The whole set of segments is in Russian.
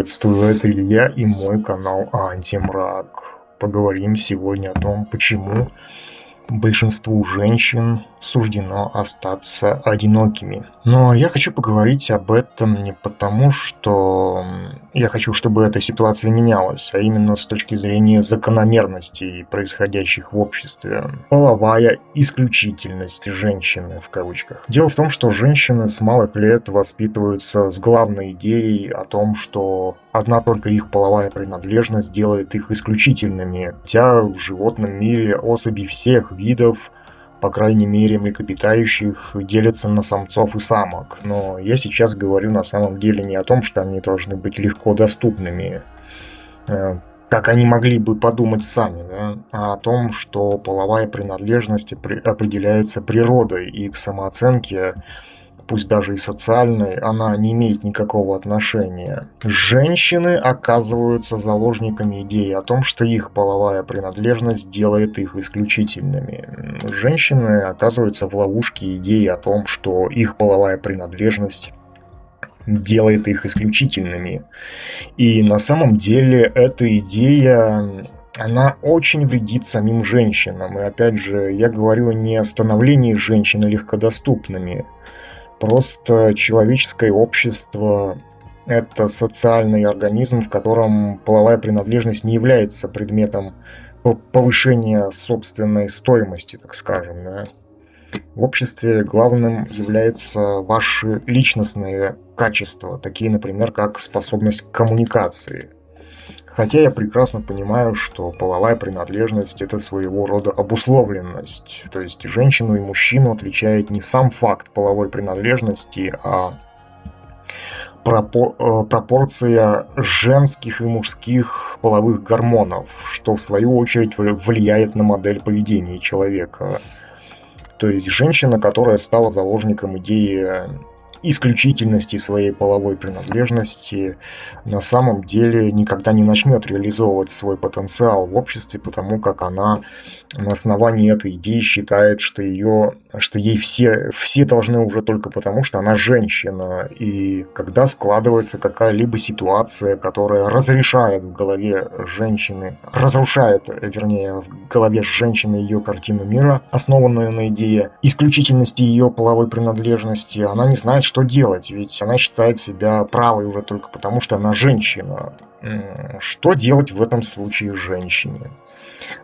Приветствую, это Илья и мой канал Антимрак. Поговорим сегодня о том, почему большинству женщин суждено остаться одинокими. Но я хочу поговорить об этом не потому, что я хочу, чтобы эта ситуация менялась, а именно с точки зрения закономерностей, происходящих в обществе. Половая исключительность женщины, в кавычках. Дело в том, что женщины с малых лет воспитываются с главной идеей о том, что одна только их половая принадлежность делает их исключительными. Хотя в животном мире особи всех видов, по крайней мере млекопитающих, делятся на самцов и самок. Но я сейчас говорю на самом деле не о том, что они должны быть легко доступными, как они могли бы подумать сами, да? А о том, что половая принадлежность определяется природой, и к самооценке, пусть даже и социальной, она не имеет никакого отношения. Женщины оказываются заложниками идеи о том, что их половая принадлежность делает их исключительными. Женщины оказываются в ловушке идеи о том, что их половая принадлежность делает их исключительными. И на самом деле эта идея, она очень вредит самим женщинам. И опять же, я говорю не о становлении женщин легкодоступными. Просто человеческое общество – это социальный организм, в котором половая принадлежность не является предметом повышения собственной стоимости, так скажем. Да? В обществе главным являются ваши личностные качества, такие, например, как способность к коммуникации. Хотя я прекрасно понимаю, что половая принадлежность – это своего рода обусловленность. То есть женщину и мужчину отличает не сам факт половой принадлежности, а пропорция женских и мужских половых гормонов, что в свою очередь влияет на модель поведения человека. То есть женщина, которая стала заложником идеи исключительности своей половой принадлежности, на самом деле никогда не начнет реализовывать свой потенциал в обществе, потому как она на основании этой идеи считает, что ей все должны уже только потому, что она женщина. И когда складывается какая-либо ситуация, которая разрушает в голове женщины ее картину мира, основанную на идее исключительности ее половой принадлежности, она не знает, что делать, ведь она считает себя правой уже только потому, что она женщина. Что делать в этом случае женщине?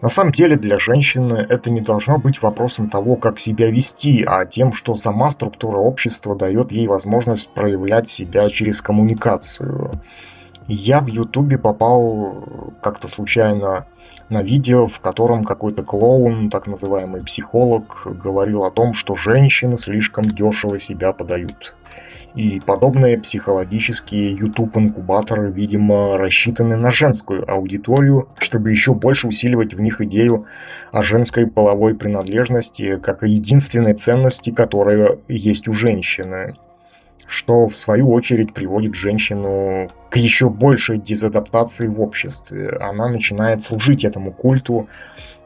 На самом деле для женщины это не должно быть вопросом того, как себя вести, а тем, что сама структура общества дает ей возможность проявлять себя через коммуникацию. Я в Ютубе попал как-то случайно на видео, в котором какой-то клоун, так называемый психолог, говорил о том, что женщины слишком дешево себя подают. И подобные психологические YouTube-инкубаторы, видимо, рассчитаны на женскую аудиторию, чтобы еще больше усиливать в них идею о женской половой принадлежности как о единственной ценности, которая есть у женщины. Что в свою очередь приводит женщину к еще большей дезадаптации в обществе. Она начинает служить этому культу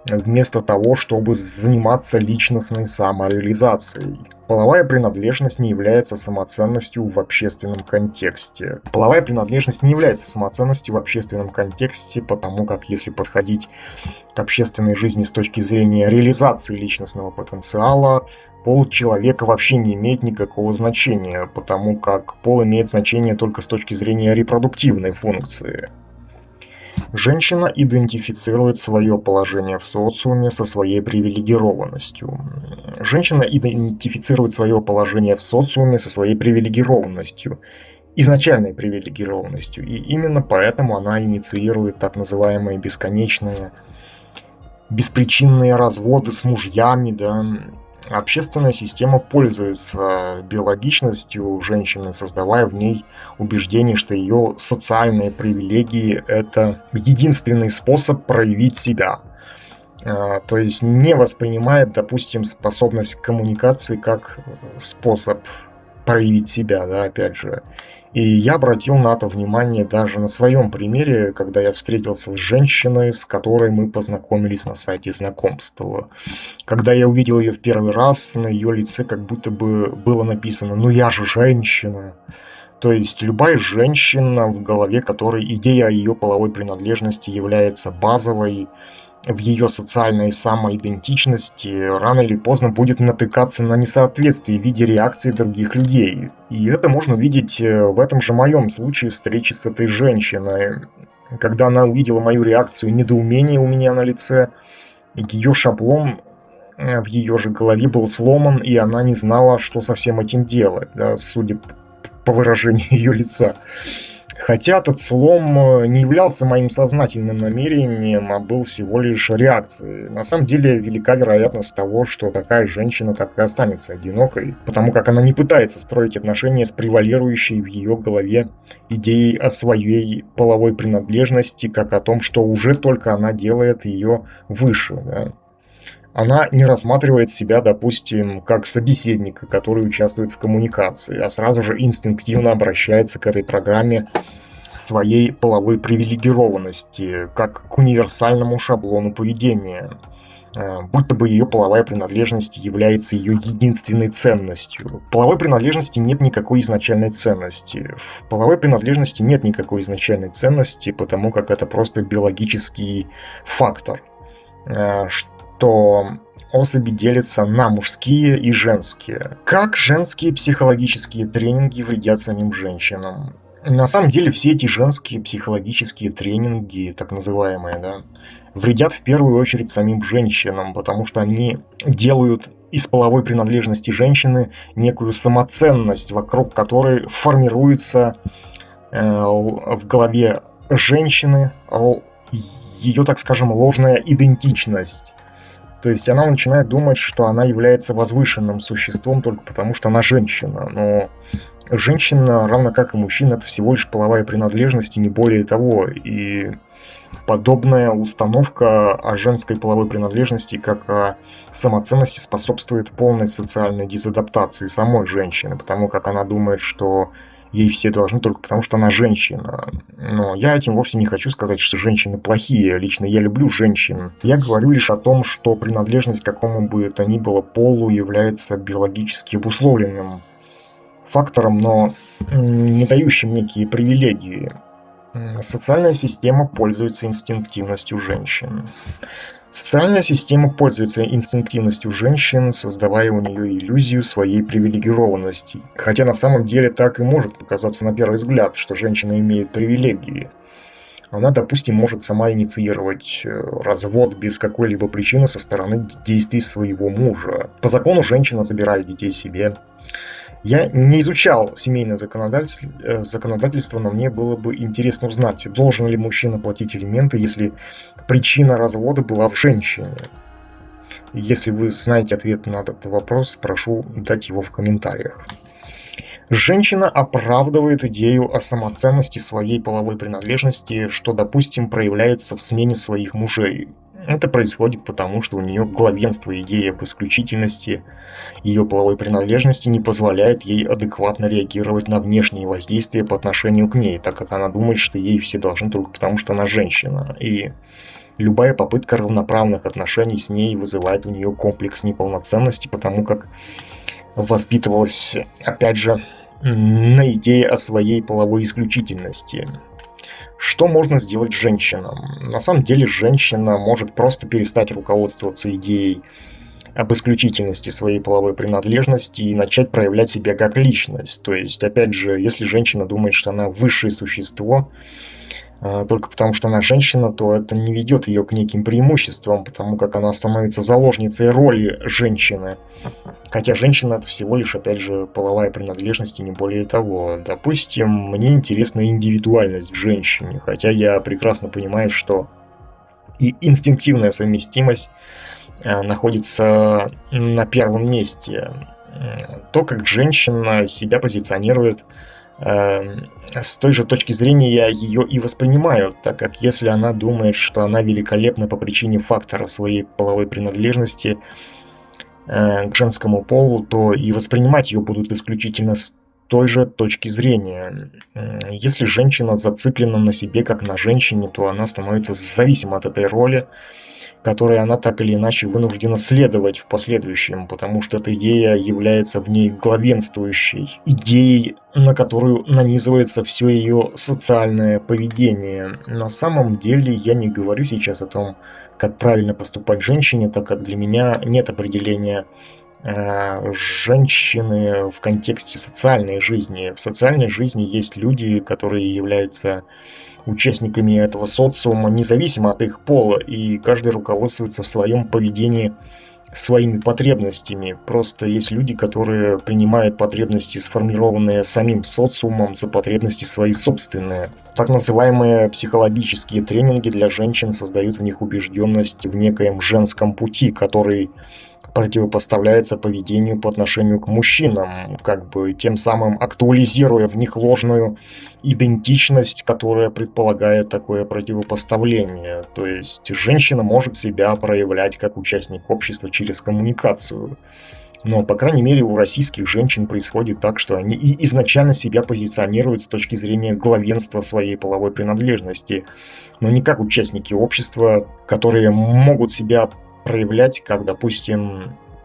вместо того, чтобы заниматься личностной самореализацией. Половая принадлежность не является самоценностью в общественном контексте. Половая принадлежность не является самоценностью в общественном контексте, потому как если подходить к общественной жизни с точки зрения реализации личностного потенциала, пол человека вообще не имеет никакого значения, потому как пол имеет значение только с точки зрения репродуктивной функции. Женщина идентифицирует свое положение в социуме со своей привилегированностью. Женщина идентифицирует свое положение в социуме со своей привилегированностью, изначальной привилегированностью, и именно поэтому она инициирует так называемые бесконечные, беспричинные разводы с мужьями, да. Общественная система пользуется биологичностью женщины, создавая в ней убеждение, что ее социальные привилегии – это единственный способ проявить себя. То есть не воспринимает, допустим, способность к коммуникации как способ проявить себя, да, опять же. И я обратил на это внимание даже на своем примере, когда я встретился с женщиной, с которой мы познакомились на сайте знакомства. Когда я увидел ее в первый раз, на ее лице как будто бы было написано: «Ну я же женщина». То есть любая женщина, в голове которой идея о ее половой принадлежности является базовой в ее социальной самоидентичности, рано или поздно будет натыкаться на несоответствие в виде реакции других людей. И это можно увидеть в этом же моем случае встречи с этой женщиной. Когда она увидела мою реакцию недоумения у меня на лице, ее шаблон в ее же голове был сломан, и она не знала, что со всем этим делать, да, судя по выражению ее лица. Хотя этот слом не являлся моим сознательным намерением, а был всего лишь реакцией. На самом деле велика вероятность того, что такая женщина так и останется одинокой, потому как она не пытается строить отношения с превалирующей в ее голове идеей о своей половой принадлежности, как о том, что уже только она делает ее выше. Да? Она не рассматривает себя, допустим, как собеседника, который участвует в коммуникации, а сразу же инстинктивно обращается к этой программе своей половой привилегированности, как к универсальному шаблону поведения, будто бы ее половая принадлежность является ее единственной ценностью. В половой принадлежности нет никакой изначальной ценности. В половой принадлежности нет никакой изначальной ценности, потому как это просто биологический фактор, что особи делятся на мужские и женские. Как женские психологические тренинги вредят самим женщинам? На самом деле все эти женские психологические тренинги, так называемые, да, вредят в первую очередь самим женщинам, потому что они делают из половой принадлежности женщины некую самоценность, вокруг которой формируется в голове женщины ее, так скажем, ложная идентичность. То есть она начинает думать, что она является возвышенным существом только потому, что она женщина. Но женщина, равно как и мужчина, это всего лишь половая принадлежность и не более того. И подобная установка о женской половой принадлежности как о самоценности способствует полной социальной дезадаптации самой женщины, потому как она думает, что ей все должны только потому, что она женщина. Но я этим вовсе не хочу сказать, что женщины плохие. Лично я люблю женщин. Я говорю лишь о том, что принадлежность к какому бы то ни было полу является биологически обусловленным фактором, но не дающим некие привилегии. Социальная система пользуется инстинктивностью женщин. Социальная система пользуется инстинктивностью женщин, создавая у нее иллюзию своей привилегированности. Хотя на самом деле так и может показаться на первый взгляд, что женщина имеет привилегии. Она, допустим, может сама инициировать развод без какой-либо причины со стороны действий своего мужа. По закону женщина забирает детей себе. Я не изучал семейное законодательство, но мне было бы интересно узнать, должен ли мужчина платить алименты, если причина развода была в женщине. Если вы знаете ответ на этот вопрос, прошу дать его в комментариях. Женщина оправдывает идею о самоценности своей половой принадлежности, что, допустим, проявляется в смене своих мужей. Это происходит потому, что у нее главенство идеи об исключительности ее половой принадлежности не позволяет ей адекватно реагировать на внешние воздействия по отношению к ней, так как она думает, что ей все должны только потому, что она женщина. И любая попытка равноправных отношений с ней вызывает у нее комплекс неполноценности, потому как воспитывалась, опять же, на идее о своей половой исключительности. Что можно сделать женщинам? На самом деле женщина может просто перестать руководствоваться идеей об исключительности своей половой принадлежности и начать проявлять себя как личность. То есть, опять же, если женщина думает, что она высшее существо, только потому что она женщина, то это не ведет ее к неким преимуществам, потому как она становится заложницей роли женщины. Хотя женщина это всего лишь, опять же, половая принадлежность и не более того. Допустим, мне интересна индивидуальность в женщине, хотя я прекрасно понимаю, что и инстинктивная совместимость находится на первом месте. То, как женщина себя позиционирует, с той же точки зрения я ее и воспринимаю, так как если она думает, что она великолепна по причине фактора своей половой принадлежности к женскому полу, то и воспринимать ее будут исключительно с той же точки зрения. Если женщина зациклена на себе как на женщине, то она становится зависима от этой роли, которой она так или иначе вынуждена следовать в последующем, потому что эта идея является в ней главенствующей идеей, на которую нанизывается все ее социальное поведение. На самом деле я не говорю сейчас о том, как правильно поступать женщине, так как для меня нет определения женщины в контексте социальной жизни. В социальной жизни есть люди, которые являются участниками этого социума, независимо от их пола, и каждый руководствуется в своем поведении своими потребностями. Просто есть люди, которые принимают потребности, сформированные самим социумом, за потребности свои собственные. Так называемые психологические тренинги для женщин создают в них убежденность в некоем женском пути, который противопоставляется поведению по отношению к мужчинам, как бы тем самым актуализируя в них ложную идентичность, которая предполагает такое противопоставление. То есть женщина может себя проявлять как участник общества через коммуникацию. Но, по крайней мере, у российских женщин происходит так, что они и изначально себя позиционируют с точки зрения главенства своей половой принадлежности, но не как участники общества, которые могут себя проявлять как, допустим,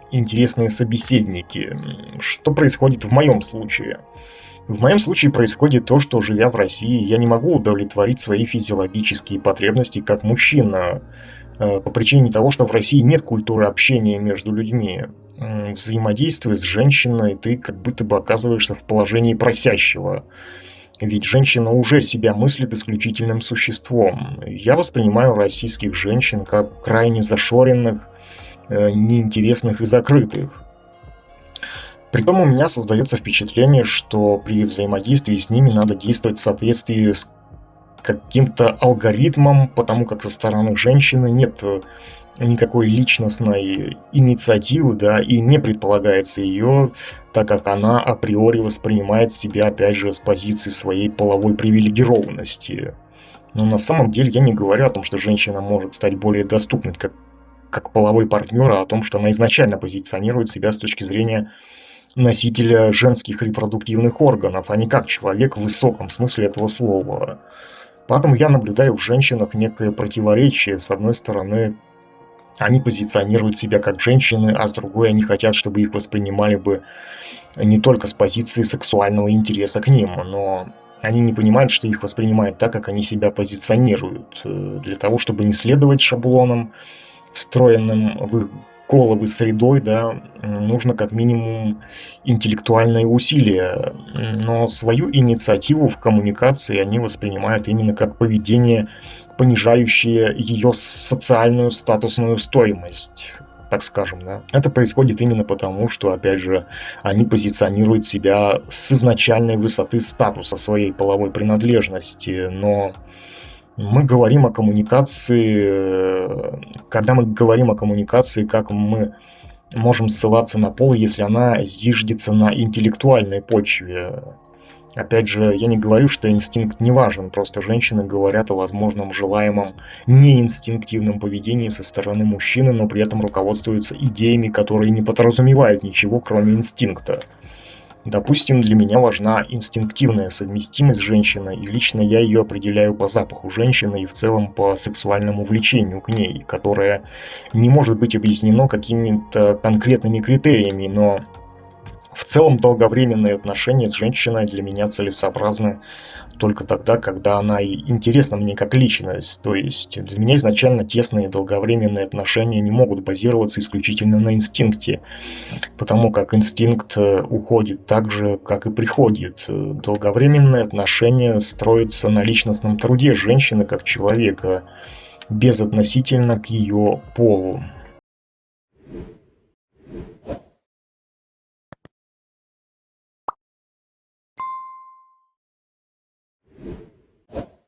интересные собеседники. Что происходит в моем случае? В моем случае происходит то, что, живя в России, я не могу удовлетворить свои физиологические потребности как мужчина, по причине того, что в России нет культуры общения между людьми. Взаимодействуя с женщиной, ты как будто бы оказываешься в положении просящего. Ведь женщина уже себя мыслит исключительным существом. Я воспринимаю российских женщин как крайне зашоренных, неинтересных и закрытых. Притом у меня создается впечатление, что при взаимодействии с ними надо действовать в соответствии с каким-то алгоритмом, потому как со стороны женщины нет никакой личностной инициативы, да, и не предполагается ее, так как она априори воспринимает себя, опять же, с позиции своей половой привилегированности. Но на самом деле я не говорю о том, что женщина может стать более доступной как половой партнер, а о том, что она изначально позиционирует себя с точки зрения носителя женских репродуктивных органов, а не как человек в высоком смысле этого слова. Поэтому я наблюдаю в женщинах некое противоречие. С одной стороны, они позиционируют себя как женщины, а с другой они хотят, чтобы их воспринимали бы не только с позиции сексуального интереса к ним, но они не понимают, что их воспринимают так, как они себя позиционируют. Для того, чтобы не следовать шаблонам, встроенным в их головы средой, да, нужно как минимум интеллектуальные усилия. Но свою инициативу в коммуникации они воспринимают именно как поведение, понижающее ее социальную статусную стоимость, так скажем, да. Это происходит именно потому, что, опять же, они позиционируют себя с изначальной высоты статуса своей половой принадлежности, но мы говорим о коммуникации, когда мы говорим о коммуникации, как мы можем ссылаться на пол, если она зиждется на интеллектуальной почве. Опять же, я не говорю, что инстинкт не важен, просто женщины говорят о возможном желаемом неинстинктивном поведении со стороны мужчины, но при этом руководствуются идеями, которые не подразумевают ничего, кроме инстинкта. Допустим, для меня важна инстинктивная совместимость с женщиной, и лично я ее определяю по запаху женщины и в целом по сексуальному влечению к ней, которое не может быть объяснено какими-то конкретными критериями, но в целом долговременные отношения с женщиной для меня целесообразны только тогда, когда она и интересна мне как личность. То есть для меня изначально тесные долговременные отношения не могут базироваться исключительно на инстинкте, потому как инстинкт уходит так же, как и приходит. Долговременные отношения строятся на личностном труде женщины как человека, безотносительно к ее полу.